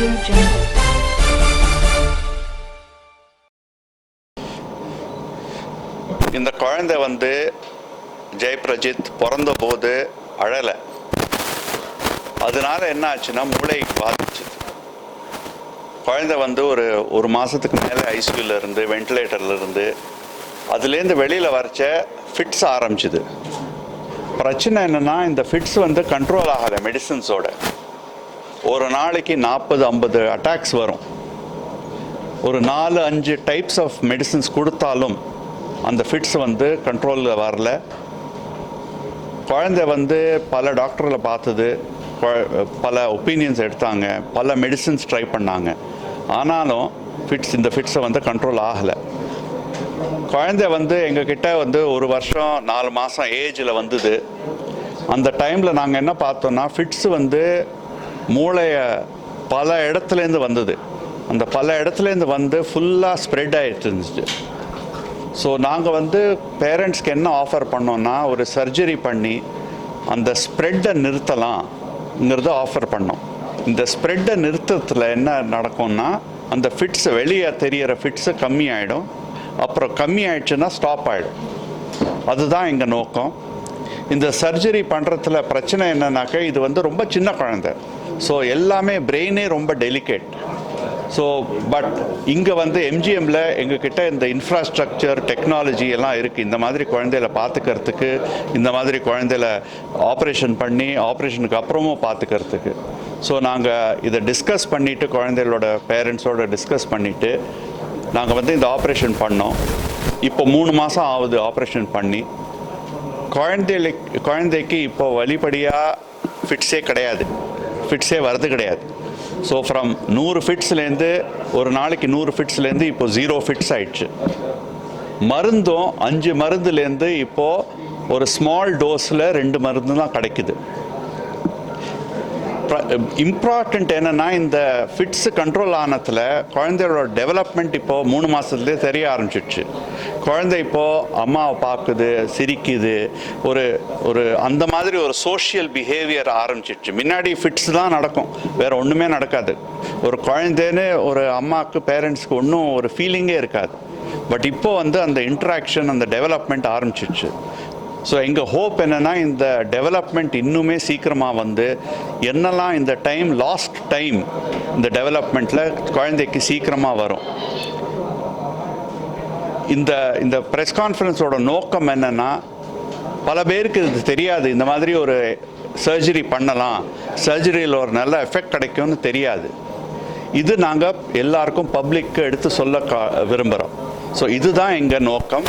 Audio Jungle. இந்த குழந்தை வந்து ஜெய் பிரஜித் பிறந்த போது அழலை. அதனால என்ன ஆச்சுன்னா மூளை பாதிச்சு. குழந்தை வந்து ஒரு மாதத்துக்கு மேலே ஐசியூவில் இருந்து வென்டிலேட்டரில் இருந்து அதுலேருந்து வெளியில் வரைச்ச ஃபிட்ஸ் ஆரம்பிச்சுது. பிரச்சனை என்னென்னா இந்த ஃபிட்ஸ் வந்து கண்ட்ரோல் ஆகலை. மெடிசன்ஸோட ஒரு நாளைக்கு 40-50 அட்டாக்ஸ் வரும். ஒரு 4-5 டைப்ஸ் ஆஃப் மெடிசன்ஸ் கொடுத்தாலும் அந்த ஃபிட்ஸ் வந்து கண்ட்ரோலில் வரல. குழந்தை வந்து பல டாக்டரில் பார்த்தது, பல ஒப்பீனியன்ஸ் எடுத்தாங்க, பல மெடிசன்ஸ் ட்ரை பண்ணாங்க. ஆனாலும் இந்த ஃபிட்ஸை வந்து கண்ட்ரோல் ஆகலை. குழந்தை வந்து எங்ககிட்ட வந்து 1 வருஷம் 4 மாதம் ஏஜில் வந்தது. அந்த டைமில் நாங்கள் என்ன பார்த்தோன்னா ஃபிட்ஸ் வந்து மூளையை பல இடத்துலேருந்து வந்தது. அந்த பல இடத்துலேருந்து வந்து ஃபுல்லாக ஸ்ப்ரெட் ஆகிட்டு இருந்துச்சு. ஸோ நாங்கள் வந்து பேரண்ட்ஸ்க்கு என்ன ஆஃபர் பண்ணோன்னா ஒரு சர்ஜரி பண்ணி அந்த ஸ்ப்ரெட்டை நிறுத்தலாம்ங்கிறத ஆஃபர் பண்ணோம். இந்த ஸ்ப்ரெட்டை நிறுத்தத்தில் என்ன நடக்கும்னா அந்த ஃபிட்ஸ் வெளியே தெரிகிற ஃபிட்ஸு கம்மி ஆகிடும். அப்புறம் கம்மி ஆயிடுச்சுன்னா ஸ்டாப் ஆகிடும். அதுதான் எங்கள் நோக்கம். இந்த சர்ஜரி பண்ணுறதுல பிரச்சனை என்னன்னாக்கா இது வந்து ரொம்ப சின்ன குழந்தை. ஸோ எல்லாமே பிரெயினே ரொம்ப டெலிகேட். ஸோ பட் இங்கே வந்து எம்ஜிஎம்மில் எங்ககிட்ட இந்த இன்ஃப்ராஸ்ட்ரக்சர் டெக்னாலஜி எல்லாம் இருக்குது. இந்த மாதிரி குழந்தையில பார்த்துக்கிறதுக்கு, இந்த மாதிரி குழந்தையில ஆப்ரேஷன் பண்ணி ஆப்ரேஷனுக்கு அப்புறமும் பார்த்துக்கிறதுக்கு. ஸோ நாங்கள் இதை டிஸ்கஸ் பண்ணிவிட்டு குழந்தைகளோட பேரண்ட்ஸோடு டிஸ்கஸ் பண்ணிவிட்டு நாங்கள் வந்து இந்த ஆப்ரேஷன் பண்ணோம். இப்போ 3 மாதம் ஆகுது ஆப்ரேஷன் பண்ணி. குழந்தைக்கு இப்போ வழிபடியாக ஃபிட்ஸே கிடையாது, ஃபிட்ஸே வரது கிடையாது. ஸோ ஃப்ரம் 100 ஃபிட்ஸ்லேருந்து ஒரு நாளைக்கு 100 ஃபிட்ஸ்லேருந்து இப்போ 0 ஃபிட்ஸ் ஆயிடுச்சு. மருந்தும் 5 மருந்துலேருந்து இப்போது ஒரு ஸ்மால் டோஸில் 2 மருந்து தான் கிடைக்குது. இம்பார்ட்டண்ட் என்னென்னா இந்த ஃபிட்ஸ் கண்ட்ரோல் ஆனதில் குழந்தையோட டெவலப்மெண்ட் இப்போது 3 மாதத்துலேயே தெரிய ஆரம்பிச்சிடுச்சு. குழந்தை இப்போது அம்மாவை பார்க்குது, சிரிக்குது, ஒரு அந்த மாதிரி ஒரு சோஷியல் பிஹேவியர் ஆரம்பிச்சிடுச்சு. முன்னாடி ஃபிட்ஸ் தான் நடக்கும், வேறு ஒன்றுமே நடக்காது. ஒரு குழந்தைன்னு ஒரு அம்மாவுக்கு பேரண்ட்ஸ்க்கு ஒன்றும் ஒரு ஃபீலிங்கே இருக்காது. பட் இப்போது வந்து அந்த இன்ட்ராக்ஷன், அந்த டெவலப்மெண்ட் ஆரம்பிச்சிடுச்சு. ஸோ எங்கள் ஹோப் என்னென்னா இந்த டெவலப்மெண்ட் இன்னுமே சீக்கிரமாக வந்து என்னெல்லாம் இந்த லாஸ்ட் டைம் இந்த டெவலப்மெண்ட்டில் குழந்தைக்கு சீக்கிரமாக வரும். இந்த ப்ரெஸ் கான்ஃபரன்ஸோட நோக்கம் என்னென்னா பல பேருக்கு இது தெரியாது. இந்த மாதிரி ஒரு சர்ஜரி பண்ணலாம், சர்ஜரியில் ஒரு நல்ல எஃபெக்ட் கிடைக்கும்னு தெரியாது. இது நாங்கள் எல்லாருக்கும் பப்ளிக்கு எடுத்து சொல்ல விரும்புகிறோம். ஸோ இதுதான் எங்கள் நோக்கம்.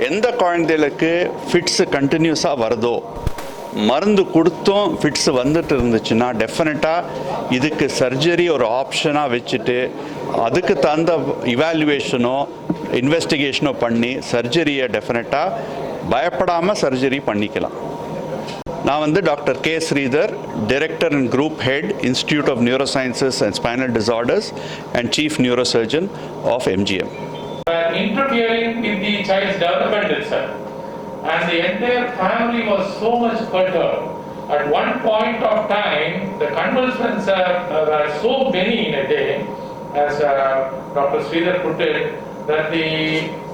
எந்த குழந்தைகளுக்கு ஃபிட்ஸு கண்டினியூஸாக வருதோ, மருந்து கொடுத்தும் ஃபிட்ஸு வந்துட்டு இருந்துச்சுன்னா டெஃபினட்டாக இதுக்கு சர்ஜரி ஒரு ஆப்ஷனாக வச்சுட்டு அதுக்கு தகுந்த இவாலுவேஷனோ இன்வெஸ்டிகேஷனோ பண்ணி சர்ஜரியை டெஃபினட்டாக பயப்படாமல் சர்ஜரி பண்ணிக்கலாம். நான் வந்து doctor K Sridhar, director and group head, institute of neurosciences and spinal disorders and chief neurosurgeon of MGM. Interfering with the child's development itself, and the entire family was so much perturbed. At one point of time, the convulsions were so many in a day, as Dr. Sridhar put it, that the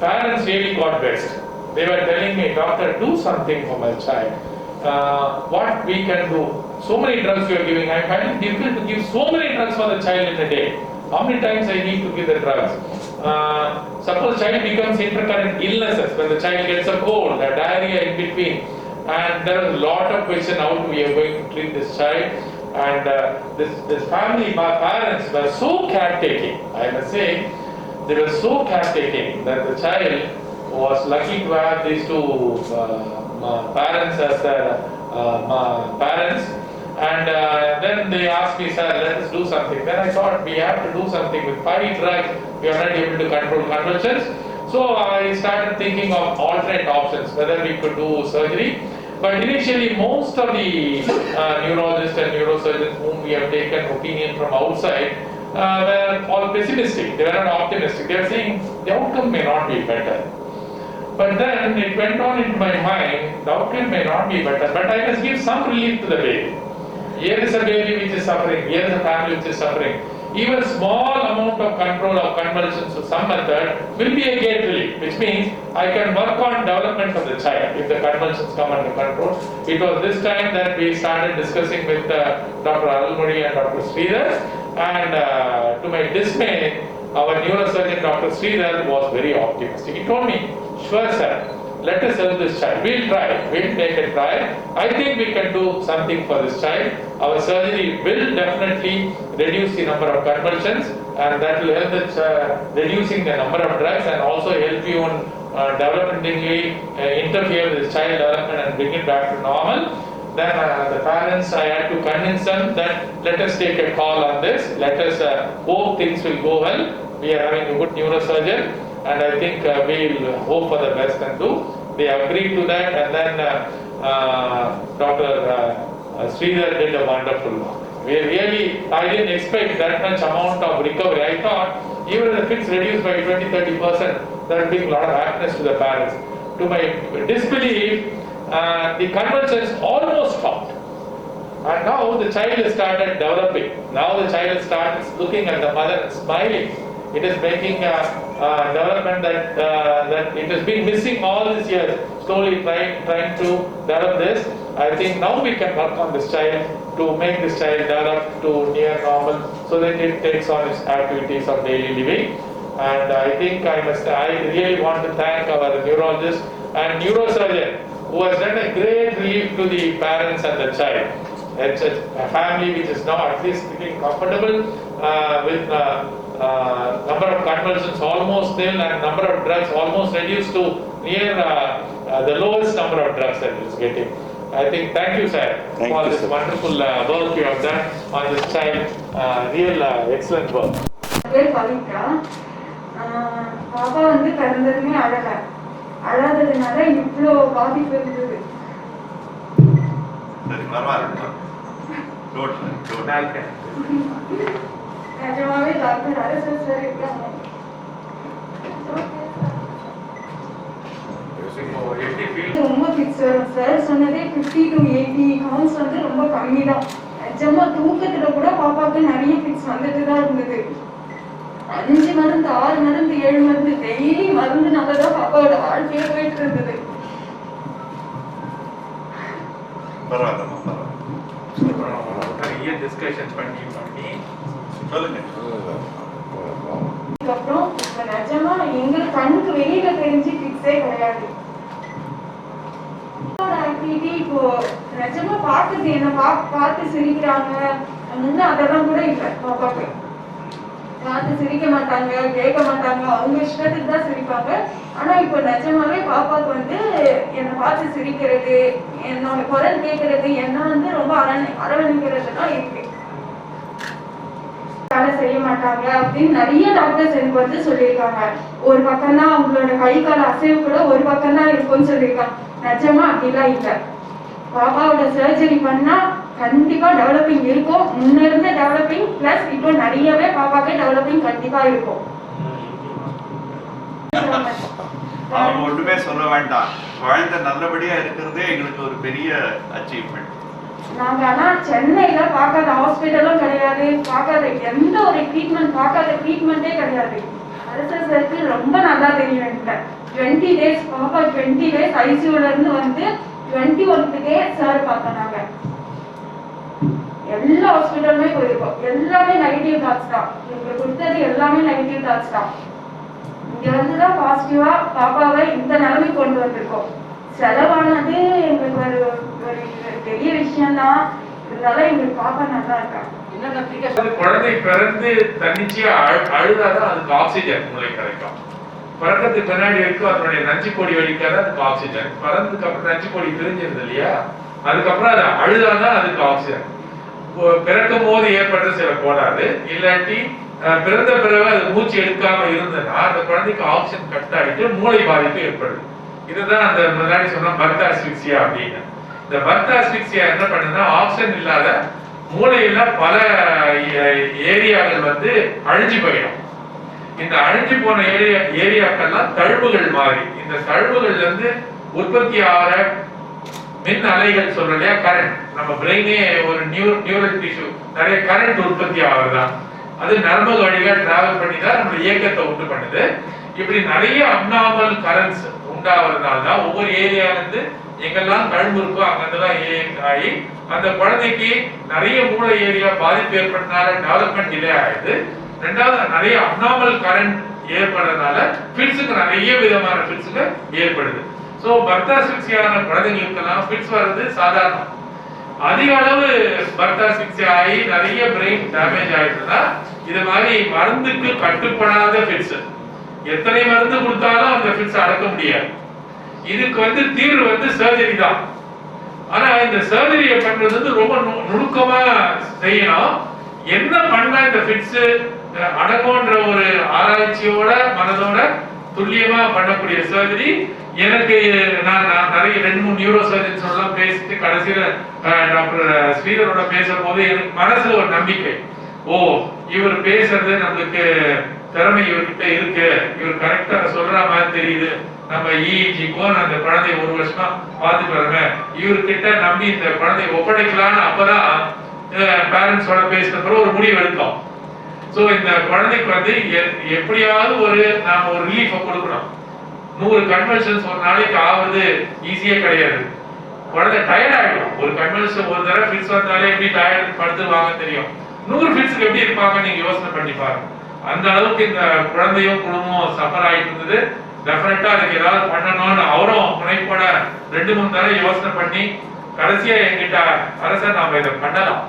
parents really got vexed. They were telling me, "Doctor, do something for my child. What we can do? So many drugs you are giving. I find it difficult to give so many drugs for the child in a day. How many times I need to give the drugs? Suppose child becomes intercurrent illnesses, when the child gets a cold, a diarrhea in between, and there is a lot of question how we are going to treat this child." And this family, my parents were so caretaking. I must say, they were so caretaking that the child was lucky to have these two parents as their parents. And then they asked me, "Sir, let us do something." Then I thought we have to do something. With 5 drugs, we are not able to control convulsions. So I started thinking of alternate options, whether we could do surgery. But initially, most of the neurologists and neurosurgeons whom we have taken opinion from outside were all pessimistic. They were not optimistic. They were saying the outcome may not be better. But then it went on into my mind, the outcome may not be better, but I must give some relief to the baby. Here is a baby which is suffering, here is a family which is suffering. Even small amount of control of convulsions with some method will be a gate relief, which means I can work on development of the child if the convulsions come under control. It was this time that we started discussing with Dr. Arulmozhi and Dr. Sridhar, and to my dismay, our neurosurgeon Dr. Sridhar was very optimistic. He told me, sure sir, let us help this child. We'll try. We'll make a try. I think we can do something for this child. Our surgery will definitely reduce the number of convulsions, and that will help with reducing the number of drugs, and also help you in developmentally interfere with the child development and bring it back to normal. Then the parents, I had to convince them that let us take a call on this. Let us hope things will go well. We are having a good neurosurgeon, and I think we'll hope for the best and do. They agreed to that, and then Dr. Sridhar did a wonderful work. We really, I didn't expect that much amount of recovery. I thought even if the fits reduced by 20-30%, that would bring a lot of happiness to the parents. To my disbelief, the convulsions almost stopped. And now the child has started developing. Now the child starts looking at the mother and smiling. It is making development that it has been missing all these years. Slowly trying to develop this. I think now we can work on this child to make this child develop to near normal, so that it takes on its activities of daily living. And I think I really want to thank our neurologist and neurosurgeon who has done a great relief to the parents and the child. It's a family which is now at least feeling comfortable with number of convulsions almost nil and number of drugs almost reduced to near the lowest number of drugs that it is getting. I think, thank you sir for this wonderful work you have done on this child. Real excellent work. பாப்பா வந்து பிறந்ததுமே அழாததுனால இவ்வளோ பாதிப்பு இருந்தது. நிஜமாவே doctor அரசு sir இருக்காங்க. ரொம்ப fix வரும் சார் சொன்னதே 50 to 80 கவுண்ட்ஸ் வந்து ரொம்ப கம்மி தான். நிஜமா தூக்கத்துல கூட பாப்பாவுக்கு நிறைய ஃபிக்ஸ் வந்துட்டு தான் இருந்தது. 5 மருந்து 6 மருந்து 7 மருந்து டெய்லி மருந்துனால தான் பாப்பாவோட வாழ்க்கையே போயிட்டு இருந்தது. நிறைய டிஸ்கஷன் பண்ணி அப்புறம் நிஜமா எங்களுக்கு கண்ணுக்கு வெளியில தெரிஞ்சு ஃபிக்ஸே கிடையாது. ஆக்டிவிட்டி இப்போ நிஜமா பார்க்குது, என்ன பார்த்து சிரிக்கிறாங்க. முன்ன அதெல்லாம் கூட இல்லை. பாப்பாக்கு பார்த்து சிரிக்க மாட்டாங்க, கேட்க மாட்டாங்க, அவங்க இஷ்டத்துக்கு தான் சிரிப்பாங்க. ஆனா இப்போ நிஜமாவே பாப்பாக்கு வந்து என்னை பார்த்து சிரிக்கிறது, என்னோட குரல் கேட்கறது, என்ன வந்து ரொம்ப அரவணைக்கிறதுலாம் இருக்கு. வேலை செய்ய மாட்டாங்க அப்படின்னு நிறைய டாக்டர்ஸ் எனக்கு வந்து சொல்லியிருக்காங்க. ஒரு பக்கம் தான் அவங்களோட கை கால அசைவு கூட ஒரு பக்கம் தான் இருக்கும்னு சொல்லியிருக்காங்க. நிஜமா அப்படிலாம் இல்லை. பாப்பாவோட சர்ஜரி பண்ணா கண்டிப்பா டெவலப்பிங் இருக்கும். முன்ன இருந்த டெவலப்பிங் பிளஸ் இப்போ நிறையவே பாப்பாக்கு டெவலப்பிங் கண்டிப்பா இருக்கும். அவங்க ஒண்ணுமே சொல்ல வேண்டாம், குழந்தை நல்லபடியா இருக்கிறதே எங்களுக்கு ஒரு பெரிய அச்சீவ்மெண்ட். நாங்க ஆனா சென்னையில பார்க்காத ஹாஸ்பிட்டலும் கிடையாது, பார்க்காத எந்த ஒரு ட்ரீட்மெண்டே கிடையாது. அரசு சர்க்கிள் ரொம்ப நல்லா தெரியும் எனக்கு. 20 days பாப்பா 20 days ஐசியூல இருந்து வந்து 21th day சார் பார்த்தோம். நாங்க எல்லா ஹாஸ்பிட்டலுமே போயிருக்கோம். எல்லாமே நெகட்டிவ் தாட்ஸ் தான் எங்களுக்கு கொடுத்தது. எல்லாமே நெகட்டிவ் தாட்ஸ் தான். இங்க வந்துதான் பாசிட்டிவா பாப்பாவை இந்த நிலைமை கொண்டு வந்திருக்கோம். செலவானது எங்களுக்கு ஒரு பெரிய விஷயம் தான். இருந்தாலும் எங்களுக்கு பாப்பா நல்லா இருக்காங்க. குழந்தை பிறந்து தன்னிச்சையா அழுதாதான் அதுக்கு ஆக்சிஜன் மூளை கிடைக்கும். பிறக்கிறதுக்கு பின்னாடி இருக்கும் அதனுடைய நஞ்சு கொடி வலிக்காத அதுக்கு ஆக்சிஜன். பிறந்ததுக்கு அப்புறம் நஞ்சு கொடி பிரிஞ்சிருது இல்லையா, அதுக்கப்புறம் அது அழுதாதான் அதுக்கு ஆக்சிஜன். பிறக்கும் போது ஏற்படுற சில கோளாறு இல்லாட்டி பிறந்த பிறகு அது மூச்சு எடுக்காம இருந்ததுன்னா அந்த குழந்தைக்கு ஆக்சிஜன் கட் ஆகிட்டு மூளை பாதிப்பு ஏற்படுது. இதுதான் அந்த முன்னாடி சொன்ன பர்த் ஆஸ்பிக்சியா அப்படின்னு. இந்த பர்த் ஆஸ்பிக்சியா என்ன பண்ணுதுன்னா ஆக்சிஜன் இல்லாத மூளையில பல ஏரியாக்கள் வந்து அழிஞ்சு போயிடும். இந்த அழிஞ்சு போன ஏரியாக்கள்லாம் தழும்புகள் மாறி இந்த தழும்புகள்ல இருந்து உற்பத்தி ஆகிற மின் அலைகள் சொல்றோம் இல்லையா, கரண்ட். நம்ம பிரெயினே ஒரு நியூரல் டிஷ்யூ, நிறைய கரண்ட் உற்பத்தி ஆகுதுதான். அது நரம்பு வழியா டிராவல் பண்ணி தான் நம்ம இயக்கத்தை உண்டு பண்ணுது. இப்படி நிறைய அப்நார்மல் கரண்ட்ஸ் உண்டாவதுனால தான் ஒவ்வொரு ஏரியால இருந்து எங்கெல்லாம் கழும்பு இருக்கோ அங்கெல்லாம் ஆகி அந்த குழந்தைக்கு நிறைய மூளை ஏரியா பாதிப்பு ஏற்பட்டனால டெவலப்மெண்ட் டிலே ஆயிடுது. ரெண்டாவது நிறைய அப்நார்மல் கரண்ட் ஏற்படுறதுனால ஃபிட்ஸுக்கு நிறைய விதமான ஃபிட்ஸுக்கு ஏற்படுது. ஸோ பர்த்தாசிக்சியான குழந்தைங்களுக்கெல்லாம் ஃபிட்ஸ் வர்றது சாதாரணம். அதிக அளவு பர்த்தாசிக்சி ஆகி நிறைய பிரெயின் டேமேஜ் ஆயிடுதுன்னா இது மாதிரி மருந்துக்கு கட்டுப்படாத ஃபிட்ஸ், எத்தனை மருந்து கொடுத்தாலும் அந்த ஃபிட்ஸ் அடக்க முடியாது. இதுக்கு தீர்வு சர்ஜரி தான். ஆனா இந்த சர்ஜரியை பண்றது ரொம்ப நுணுக்கமா செய்யணும். என்ன பண்ணா இந்த ஃபிட்ஸ் அடங்கும்ன்ற ஒரு ஆராய்ச்சியோட மனதோட துல்லியமா பண்ணக்கூடிய சர்ஜரி. எனக்கு நான் நிறைய 2-3 நியூரோ சர்ஜன்ஸ் எல்லாம் பேசிட்டு கடைசியில டாக்டர் ஸ்ரீதரோட பேசும்போது எனக்கு மனசுல ஒரு நம்பிக்கை, ஓ இவர் பேசுறது நம்மளுக்கு திறமை இவர்கிட்ட இருக்கு, இவர் கரெக்டா சொல்ற மாதிரி தெரியுது. நம்ம இஇஜிக்கோ அந்த குழந்தைய 1 வருஷமா பார்த்துட்டு வரங்க, இவர்கிட்ட நம்பி இந்த குழந்தைய ஒப்படைக்கலான்னு அப்பதான் பேரண்ட்ஸோட பேசின பிறகு ஒரு முடிவு எடுத்தோம். சோ இந்த குழந்தைக்கு எப்படியாவது நாம ஒரு ரிலீஃப கொடுக்கணும். 100 கன்வல்ஷன்ஸ் ஒரு நாளைக்கு ஆகுது ஈஸியே கிடையாது. குழந்தை டயர்ட் ஆயிடும். ஒரு கன்வல்ஷன் ஒரு தடவை ஃபிட்ஸ் வந்தாலே எப்படி டயர்ட் படுத்துவாங்க தெரியும். 100 ஃபிட்ஸ்க்கு எப்படி இருப்பாங்க நீங்க யோசனை பண்ணி பாருங்க. அந்த அளவுக்கு இந்த குழந்தையும் குடும்பமும் சஃபர் ஆயிட்டு இருந்தது. டெஃபினட்டா அதுக்கு ஏதாவது பண்ணணும்னு அவரும் முனைப்போட 2-3 தடவை யோசனை பண்ணி கடைசியா என்கிட்ட அரசர் நாம இதை பண்ணலாம்,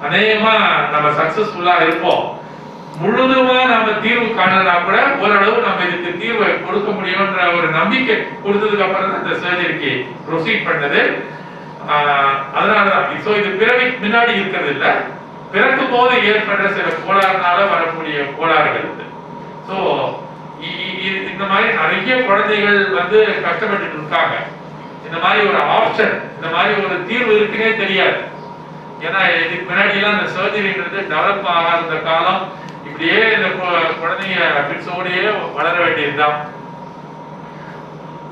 அநேகமா நம்ம சக்சஸ்ஃபுல்லா இருப்போம், முழுதுமா நம்ம தீர்வு காணலனா கூட ஓரளவு நம்ம இதுக்கு தீர்வை கொடுக்க முடியும்ன்ற ஒரு நம்பிக்கை கொடுத்ததுக்கு அப்புறம் தான் இந்த சர்ஜரிக்கு ப்ரொசீட் பண்ணது. அதனாலதான் இது பிறவி முன்னாடி இருக்கிறது இல்ல, பிறக்கும் போது ஏற்படுற சில கோளாறுனால வரக்கூடிய கோளாறுகள் இது. சோ இந்த மாதிரி நிறைய குழந்தைகள் கஷ்டப்பட்டு இருக்காங்க. இந்த மாதிரி ஒரு ஆப்ஷன், இந்த மாதிரி ஒரு தீர்வு இருக்குன்னே தெரியாது. ஏன்னா இதுக்கு முன்னாடி எல்லாம் இந்த சர்ஜரின்றது டெவலப் ஆகாத காலம். இப்படியே இந்த குழந்தைங்க ஃபிட்ஸோடயே வளர வேண்டியதுதான்.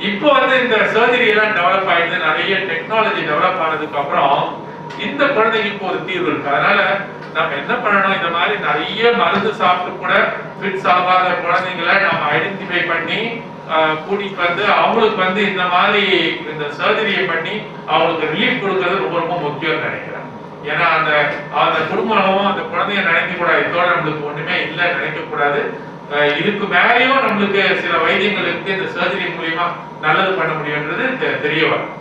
இப்போ இந்த சர்ஜரி எல்லாம் டெவலப் ஆயிடுது, நிறைய டெக்னாலஜி டெவலப் ஆனதுக்கு அப்புறம் இந்த குழந்தைங்களுக்கு ஒரு தீர்வு இருக்கு. அதனால நம்ம என்ன பண்ணணும், இந்த மாதிரி நிறைய மருந்து சாப்பிட்டு கூட ஃபிட்ஸ் ஆகாத குழந்தைங்களை நம்ம ஐடென்டிஃபை பண்ணி கூட்டிட்டு அவங்களுக்கு இந்த மாதிரி இந்த சர்ஜரியை பண்ணி அவங்களுக்கு ரிலீஃப் கொடுக்கறது ரொம்ப ரொம்ப முக்கியம்னு நினைக்கிறேன். ஏன்னா அந்த குடும்பமும் அந்த குழந்தைய நினைக்க கூடாது, இதோட நம்மளுக்கு ஒண்ணுமே இல்லை நினைக்க கூடாது. இதுக்கு மேலேயும் நம்மளுக்கு சில வைத்தியங்களுக்கு இந்த சர்ஜரி மூலியமா நல்லது பண்ண முடியும்ன்றது தெரிய வரும்.